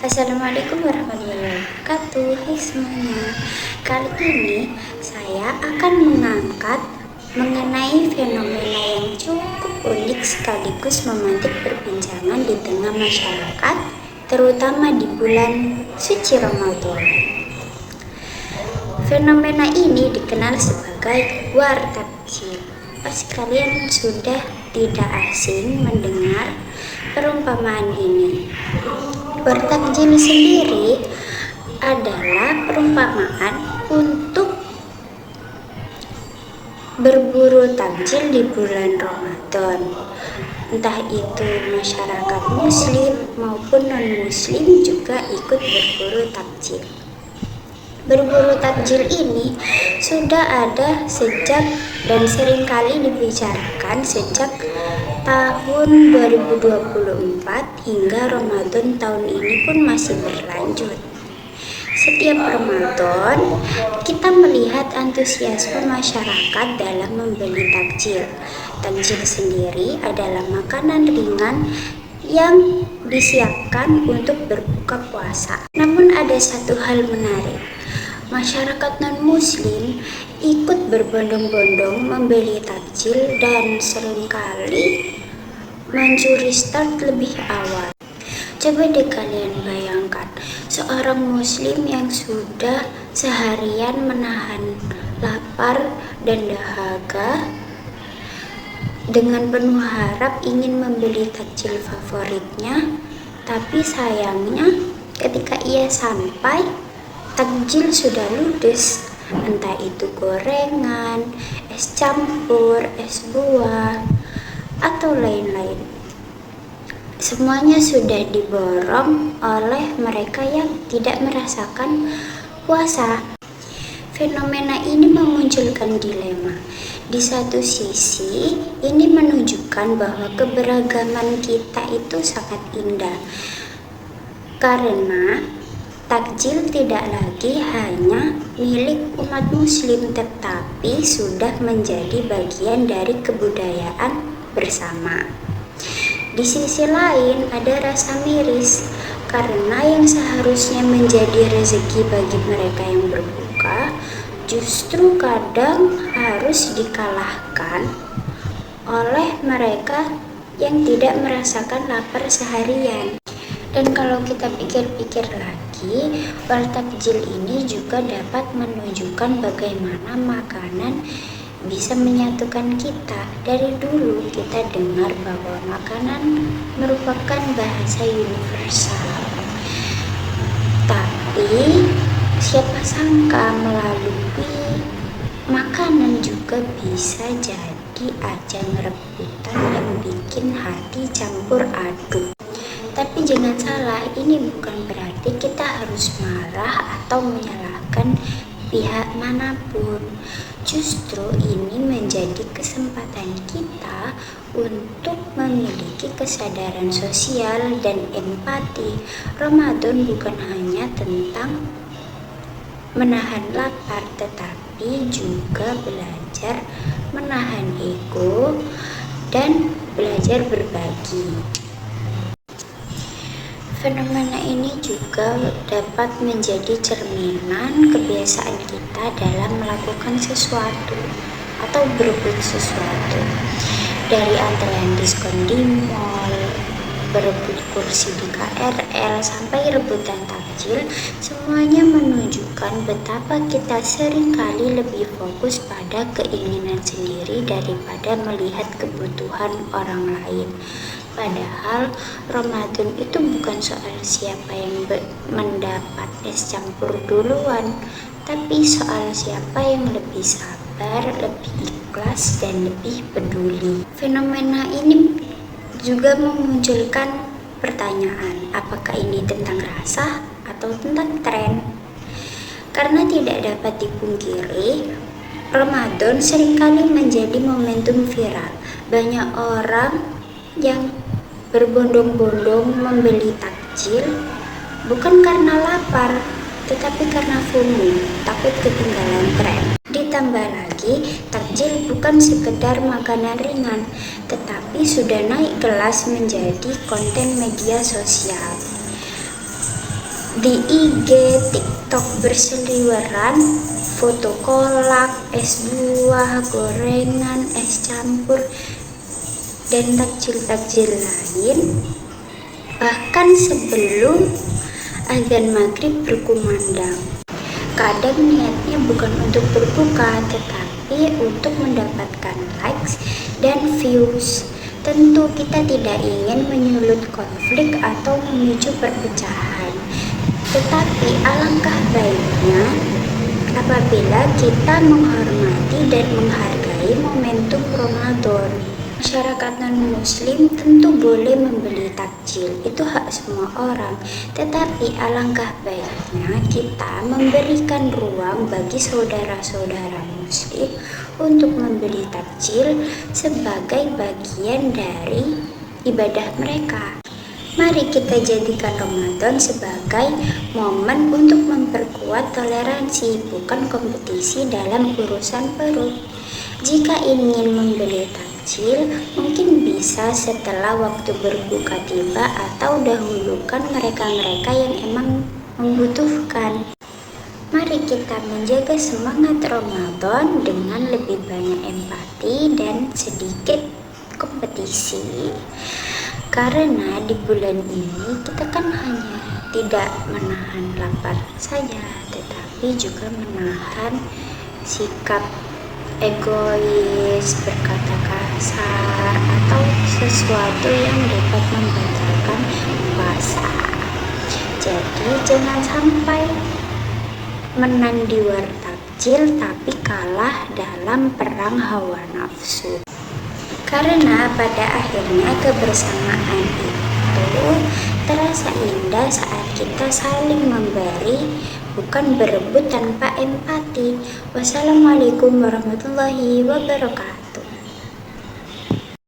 Assalamualaikum warahmatullahi wabarakatuh. Hai semuanya. Kali ini saya akan mengangkat mengenai fenomena yang cukup unik sekaligus memantik perbincangan di tengah masyarakat, terutama di bulan suci Ramadan. Fenomena ini dikenal sebagai war takjil. Pasti kalian sudah tidak asing mendengar perumpamaan ini. War takjil sendiri adalah perumpamaan untuk berburu takjil di bulan Ramadan. Entah itu masyarakat muslim maupun non-muslim juga ikut berburu takjil. Berburu takjil ini sudah ada sejak dan seringkali dibicarakan sejak tahun 2024 hingga Ramadan tahun ini pun masih berlanjut. Setiap Ramadan, kita melihat antusiasme masyarakat dalam membeli takjil. Takjil sendiri adalah makanan ringan yang disiapkan untuk berbuka puasa. Namun ada satu hal menarik. Masyarakat non-muslim ikut berbondong-bondong membeli takjil dan seringkali mencuri start lebih awal. Coba deh kalian bayangkan, seorang muslim yang sudah seharian menahan lapar dan dahaga dengan penuh harap ingin membeli takjil favoritnya, tapi sayangnya ketika ia sampai, takjil sudah ludes, entah itu gorengan, es campur, es buah, atau lain-lain. Semuanya sudah diborong oleh mereka yang tidak merasakan puasa. Fenomena ini memunculkan dilema. Di satu sisi, ini menunjukkan bahwa keberagaman kita itu sangat indah. Karena takjil tidak lagi hanya milik umat muslim, tetapi sudah menjadi bagian dari kebudayaan bersama. Di sisi lain ada rasa miris, karena yang seharusnya menjadi rezeki bagi mereka yang berbuka, justru kadang harus dikalahkan oleh mereka yang tidak merasakan lapar seharian. Dan kalau kita pikir-pikir lagi, war takjil ini juga dapat menunjukkan bagaimana makanan bisa menyatukan kita. Dari dulu kita dengar bahwa makanan merupakan bahasa universal. Tapi siapa sangka melalui makanan juga bisa jadi ajang rebutan yang bikin hati campur aduk. Tapi jangan salah, ini bukan berarti kita harus marah atau menyalahkan pihak manapun. Justru ini menjadi kesempatan kita untuk memiliki kesadaran sosial dan empati. Ramadan bukan hanya tentang menahan lapar, tetapi juga belajar menahan ego dan belajar berbagi. Fenomena ini juga dapat menjadi cerminan kebiasaan kita dalam melakukan sesuatu atau berebut sesuatu. Dari antrean diskon di mall, berebut kursi di KRL, sampai rebutan takjil, semuanya menunjukkan betapa kita seringkali lebih fokus pada keinginan sendiri daripada melihat kebutuhan orang lain. Padahal Ramadan itu bukan soal siapa yang mendapat es campur duluan, tapi soal siapa yang lebih sabar, lebih ikhlas, dan lebih peduli. Fenomena ini juga memunculkan pertanyaan, apakah ini tentang rasa atau tentang tren? Karena tidak dapat dipungkiri, Ramadan seringkali menjadi momentum viral. Banyak orang yang berbondong-bondong membeli takjil bukan karena lapar, tetapi karena FOMO, takut ketinggalan tren. Ditambah lagi, takjil bukan sekedar makanan ringan, tetapi sudah naik kelas menjadi konten media sosial. di IG, TikTok berseliweran foto kolak, es buah, gorengan, es campur, dan takjil-takjil lain, bahkan sebelum azan maghrib berkumandang. Kadang niatnya bukan untuk berbuka, tetapi untuk mendapatkan likes dan views. Tentu kita tidak ingin menyulut konflik atau memicu perpecahan, tetapi alangkah baiknya apabila kita menghormati dan menghargai momentum Ramadan. Masyarakat non-muslim tentu boleh membeli takjil, itu hak semua orang, tetapi alangkah baiknya kita memberikan ruang bagi saudara-saudara muslim untuk membeli takjil sebagai bagian dari ibadah mereka. Mari kita jadikan Ramadan sebagai momen untuk memperkuat toleransi, bukan kompetisi dalam urusan perut. Jika ingin membeli takjil, mungkin bisa setelah waktu berbuka tiba atau dahulukan mereka-mereka yang emang membutuhkan. Mari kita menjaga semangat Ramadan dengan lebih banyak empati dan sedikit kompetisi. Karena di bulan ini kita kan hanya tidak menahan lapar saja, tetapi juga menahan sikap egois, berkata kasar, atau sesuatu yang dapat membatalkan puasa. Jadi jangan sampai menang di war takjil tapi kalah dalam perang hawa nafsu. Karena pada akhirnya kebersamaan itu terasa indah saat kita saling memberi, bukan berebut tanpa empati. Wassalamualaikum warahmatullahi wabarakatuh.